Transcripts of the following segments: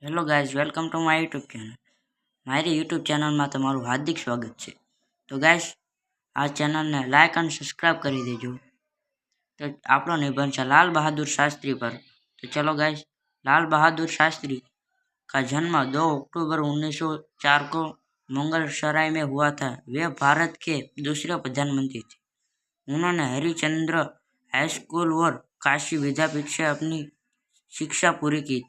Hello guys, welcome to my YouTube channel. મારી YouTube ચેનલમાં તમારું હાર્દિક સ્વાગત છે. તો ગાઈઝ, આ ચેનલને લાઇક અને સબસ્ક્રાઈબ કરી દેજો. તો આપણો નિબંધ છે लाल बहादुर शास्त्री पर. तो चलो गाइस, लाल बहादुर शास्त्री का जन्म 2 अक्टूबर 1904 को मुगलसराय में हुआ था. वे भारत के दूसरे प्रधानमंत्री थे. उन्होंने हरिश्चंद्र हाई स्कूल और काशी विद्यापीठ से अपनी शिक्षा पूरी की.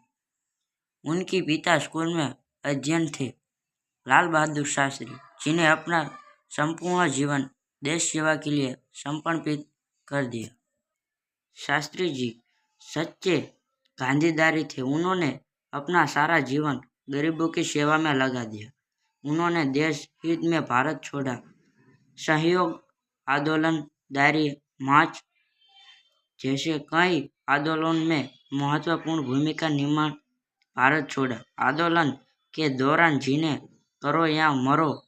उनके पिता स्कूल में अध्ययन थे. लाल बहादुर शास्त्री, जिन्हें अपना संपूर्ण जीवन देश सेवा के लिए समर्पित कर दिया. शास्त्री जी सच्चे गांधीदारी थे. उन्होंने अपना सारा जीवन गरीबों की सेवा में लगा दिया. उन्होंने देश हित में भारत छोड़ा. सहयोग आंदोलन, दारी मार्च जैसे कई आंदोलन में महत्वपूर्ण भूमिका निभाई. भारत छोड़ा आंदोलन के दौरान जिन्हें करो या मरो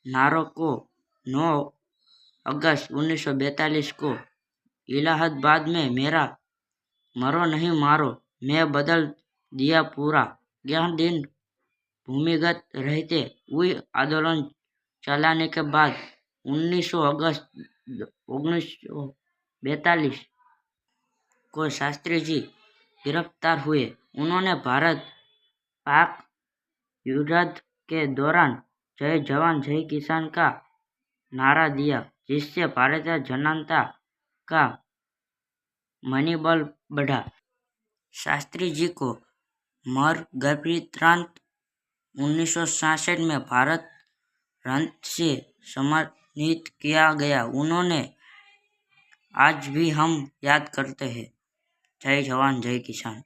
नारों को 9 अगस्त 1942 को इलाहाबाद में मेरा मरो नहीं मारो मैं बदल दिया पूरा. यह दिन भूमिगत रहते हुए आंदोलन चलाने के बाद 19 अगस्त 1942 को शास्त्री जी गिरफ्तार हुए. उन्होंने भारत पाक युद्ध के दौरान जय जवान जय किसान का नारा दिया, जिससे भारतीय जनता का मनोबल बढ़ा. शास्त्री जी को मरणोपरांत 1966 में भारत रत्न से सम्मानित किया गया. उन्होंने आज भी हम याद करते हैं. जय जवान जय किसान.